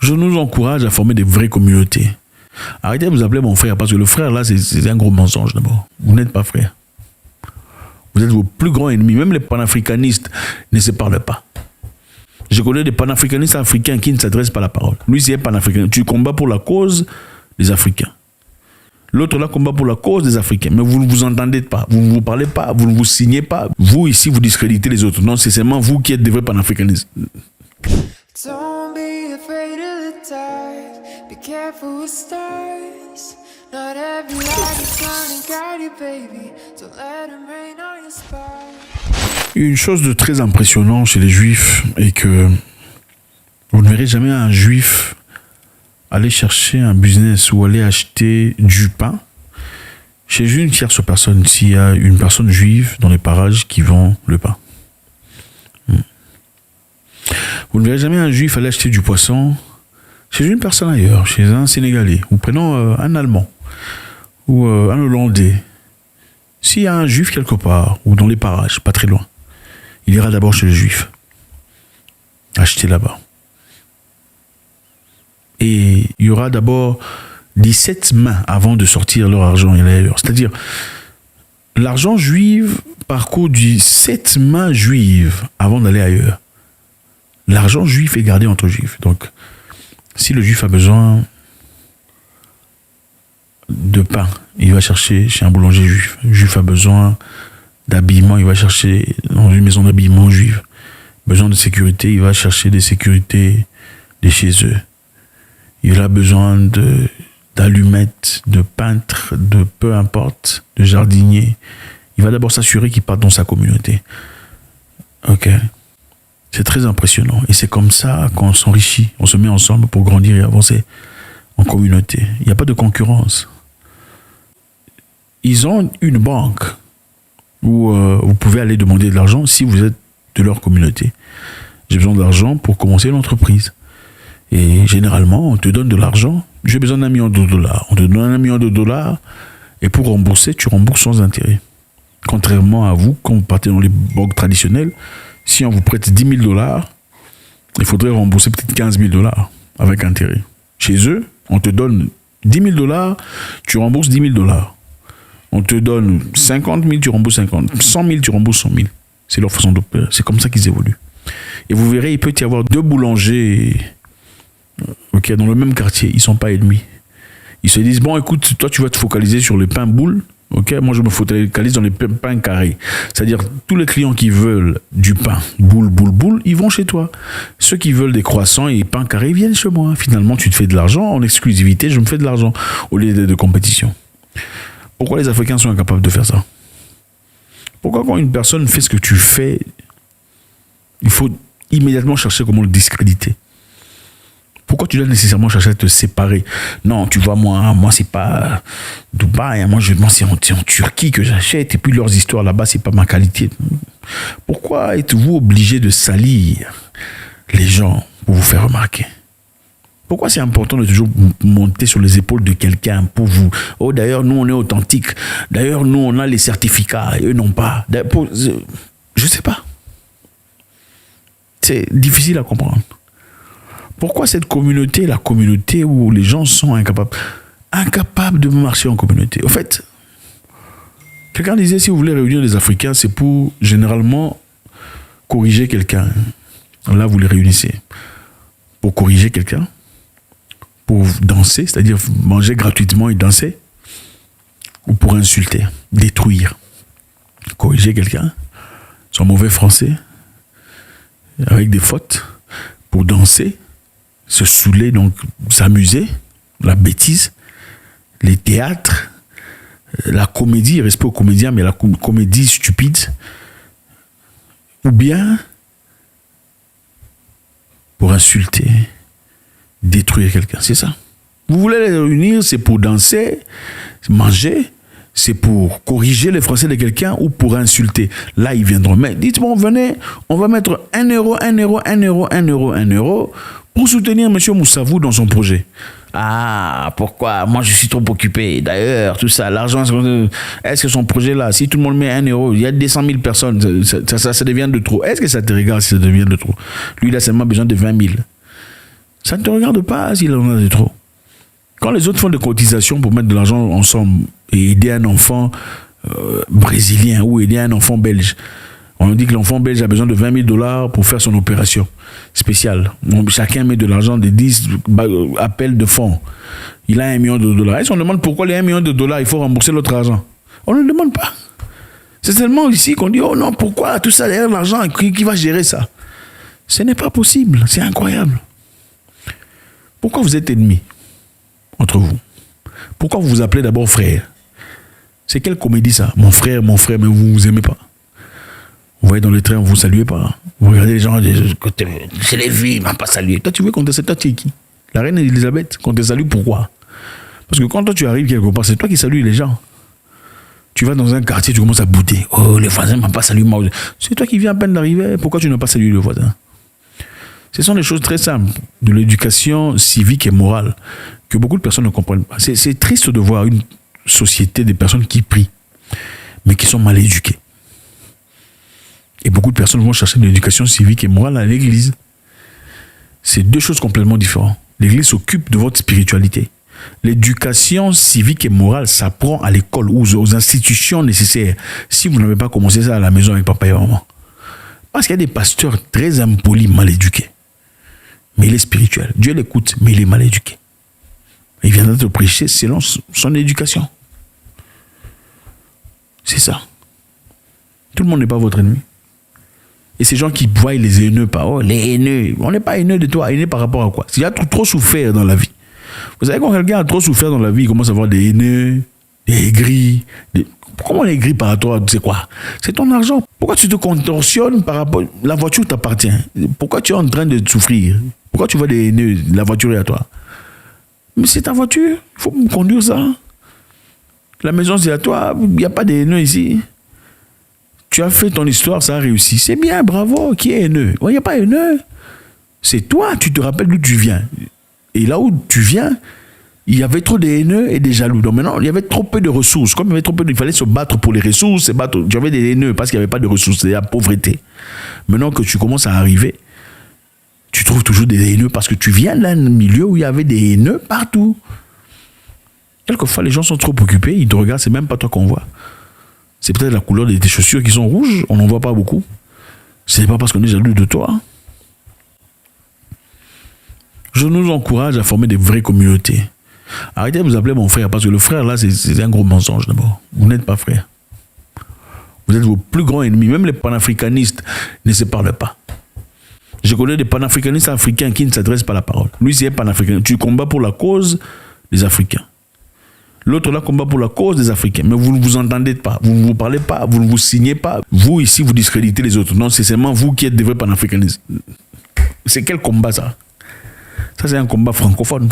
Je nous encourage à former des vraies communautés. Arrêtez de vous appeler mon frère, parce que le frère, là, c'est un gros mensonge d'abord. Vous n'êtes pas frère. Vous êtes vos plus grands ennemis. Même les panafricanistes ne se parlent pas. Je connais des panafricanistes africains qui ne s'adressent pas à la parole. Lui, c'est un panafricaniste. Tu combats pour la cause des Africains. L'autre là combat pour la cause des Africains. Mais vous ne vous entendez pas. Vous ne vous parlez pas. Vous ne vous signez pas. Vous, ici, vous discréditez les autres. Non, c'est seulement vous qui êtes des vrais panafricanistes. Don't be afraid of the dark. Be careful with stars. Not every light is shining guide you, baby. Don't let them rain on your spark. Une chose de très impressionnant chez les Juifs est que vous ne verrez jamais un Juif aller chercher un business ou aller acheter du pain chez une tierce personne s'il y a une personne juive dans les parages qui vend le pain. Vous ne verrez jamais un Juif aller acheter du poisson chez une personne ailleurs, chez un Sénégalais, ou prenons un Allemand, ou un Hollandais. S'il y a un Juif quelque part, ou dans les parages, pas très loin, il ira d'abord chez le Juif, acheter là-bas. Et il y aura d'abord 17 mains avant de sortir leur argent et aller ailleurs. C'est-à-dire, l'argent juif parcourt 17 mains juives avant d'aller ailleurs. L'argent juif est gardé entre juifs. Donc, si le juif a besoin de pain, il va chercher chez un boulanger juif. Le juif a besoin d'habillement, il va chercher dans une maison d'habillement juive. Besoin de sécurité, il va chercher des sécurités de chez eux. Il a besoin d'allumettes, de peintres, de peu importe, de jardiniers. Il va d'abord s'assurer qu'il part dans sa communauté. Ok. C'est très impressionnant. Et c'est comme ça qu'on s'enrichit. On se met ensemble pour grandir et avancer en communauté. Il n'y a pas de concurrence. Ils ont une banque où vous pouvez aller demander de l'argent si vous êtes de leur communauté. J'ai besoin d'argent pour commencer l'entreprise. Et généralement, on te donne de l'argent. J'ai besoin d'$1 million. On te donne $1 million et pour rembourser, tu rembourses sans intérêt. Contrairement à vous, quand vous partez dans les banques traditionnelles, si on vous prête $10 000, il faudrait rembourser peut-être $15 000 avec intérêt. Chez eux, on te donne $10 000, tu rembourses $10 000. On te donne 50 000, tu rembourses 50. 100 000, tu rembourses 100 000. C'est leur façon d'opérer. C'est comme ça qu'ils évoluent. Et vous verrez, il peut y avoir 2 boulangers dans le même quartier. Ils ne sont pas ennemis. Ils se disent, bon, écoute, toi, tu vas te focaliser sur les pains boules. Moi, je me focalise dans les pains carrés. C'est-à-dire, tous les clients qui veulent du pain boule, ils vont chez toi. Ceux qui veulent des croissants et pains carrés viennent chez moi. Finalement, tu te fais de l'argent. En exclusivité, je me fais de l'argent au lieu de compétition. Pourquoi les Africains sont incapables de faire ça? Pourquoi quand une personne fait ce que tu fais, il faut immédiatement chercher comment le discréditer? Pourquoi tu dois nécessairement chercher à te séparer? Non, tu vois, moi c'est pas Dubaï, moi c'est en Turquie que j'achète, et puis leurs histoires là-bas, c'est pas ma qualité. Pourquoi êtes-vous obligé de salir les gens pour vous faire remarquer? Pourquoi c'est important de toujours monter sur les épaules de quelqu'un pour vous? Oh, d'ailleurs, nous, on est authentique. D'ailleurs, nous, on a les certificats, et eux n'ont pas. Je sais pas. C'est difficile à comprendre. Pourquoi cette communauté, la communauté où les gens sont incapables de marcher en communauté? Au fait, quelqu'un disait, si vous voulez réunir les Africains, c'est pour généralement corriger quelqu'un. Là, vous les réunissez pour corriger quelqu'un, pour danser, c'est-à-dire manger gratuitement et danser, ou pour insulter, détruire, corriger quelqu'un, son mauvais français, avec des fautes, pour danser, se saouler, donc s'amuser, la bêtise, les théâtres, la comédie, respect aux comédiens, mais la comédie stupide, ou bien pour insulter, détruire quelqu'un, c'est ça. Vous voulez les réunir, c'est pour danser, manger, c'est pour corriger les français de quelqu'un ou pour insulter. Là, ils viendront. Mais dites-moi, venez, on va mettre 1 euro, 1 euro, 1 euro, 1 euro, 1 euro pour soutenir M. Moussavou dans son projet. Ah, pourquoi? Moi, je suis trop occupé. D'ailleurs, tout ça, l'argent, est-ce que son projet-là, si tout le monde met 1 euro, il y a 200 000 personnes, ça devient de trop. Est-ce que ça te regarde si ça devient de trop? Lui, il a seulement besoin de 20 000. Ça ne te regarde pas s'il en a de trop. Quand les autres font des cotisations pour mettre de l'argent ensemble et aider un enfant brésilien ou aider un enfant belge, on dit que l'enfant belge a besoin de 20 000 $ pour faire son opération spéciale. Donc, chacun met de l'argent, des 10 appels de fonds. Il a $1 million. Et si on demande pourquoi les $1 million, il faut rembourser l'autre argent. On ne le demande pas. C'est seulement ici qu'on dit, oh non, pourquoi tout ça derrière l'argent, qui va gérer ça? Ce n'est pas possible, c'est incroyable. Pourquoi vous êtes ennemis entre vous? Pourquoi vous vous appelez d'abord frère? C'est quelle comédie ça? Mon frère, mais vous ne vous aimez pas. Vous voyez dans le train, vous ne saluez pas. Vous regardez les gens, c'est les vies, ils ne m'ont pas salué. Toi, tu veux qu'on te salue? Toi, tu es qui? La reine Elisabeth, qu'on te salue, pourquoi? Parce que quand toi, tu arrives quelque part, c'est toi qui salues les gens. Tu vas dans un quartier, tu commences à bouder. Oh, les voisins ne m'ont pas salué. C'est toi qui viens à peine d'arriver. Pourquoi tu n'as pas salué le voisin? Ce sont des choses très simples de l'éducation civique et morale que beaucoup de personnes ne comprennent pas. C'est triste de voir une société de personnes qui prient, mais qui sont mal éduquées. Et beaucoup de personnes vont chercher de l'éducation civique et morale à l'église. C'est deux choses complètement différentes. L'église s'occupe de votre spiritualité. L'éducation civique et morale s'apprend à l'école ou aux institutions nécessaires. Si vous n'avez pas commencé ça à la maison avec papa et maman. Parce qu'il y a des pasteurs très impolis, mal éduqués. Mais il est spirituel. Dieu l'écoute, mais il est mal éduqué. Il viendra te prêcher selon son éducation. C'est ça. Tout le monde n'est pas votre ennemi. Et ces gens qui voient les haineux, les haineux, on n'est pas haineux de toi, haineux par rapport à quoi? S'il y a trop souffert dans la vie. Vous savez, quand quelqu'un a trop souffert dans la vie, il commence à avoir des haineux, des aigris. Comment on est aigri par rapport à, tu sais quoi? C'est ton argent. Pourquoi tu te contorsionnes par rapport... La voiture t'appartient. Pourquoi tu es en train de souffrir? Pourquoi tu vois des haineux? La voiture est à toi. Mais c'est ta voiture. Il faut conduire ça. La maison, c'est à toi. Il n'y a pas de haineux ici. Tu as fait ton histoire, ça a réussi. C'est bien, bravo. Qui est haineux? Il n'y a pas haineux. C'est toi, tu te rappelles d'où tu viens. Et là où tu viens, il y avait trop de haineux et des jaloux. Donc maintenant, il y avait trop peu de ressources. Comme il y avait trop peu, il fallait se battre pour les ressources. Tu avais des haineux parce qu'il n'y avait pas de ressources. C'est la pauvreté. Maintenant que tu commences à arriver, tu trouves toujours des haineux parce que tu viens d'un milieu où il y avait des haineux partout. Quelquefois, les gens sont trop occupés. Ils te regardent, c'est même pas toi qu'on voit. C'est peut-être la couleur de tes chaussures qui sont rouges. On n'en voit pas beaucoup. Ce n'est pas parce qu'on est jaloux de toi. Je nous encourage à former des vraies communautés. Arrêtez de vous appeler mon frère, parce que le frère, là, c'est un gros mensonge d'abord. Vous n'êtes pas frère. Vous êtes vos plus grands ennemis. Même les panafricanistes ne se parlent pas. Je connais des panafricanistes africains qui ne s'adressent pas à la parole. Lui, c'est un panafricain. Tu combats pour la cause des Africains. L'autre là combat pour la cause des Africains. Mais vous ne vous entendez pas. Vous ne vous parlez pas. Vous ne vous signez pas. Vous, ici, vous discréditez les autres. Non, c'est seulement vous qui êtes des vrais panafricanistes. C'est quel combat, ça? Ça, c'est un combat francophone.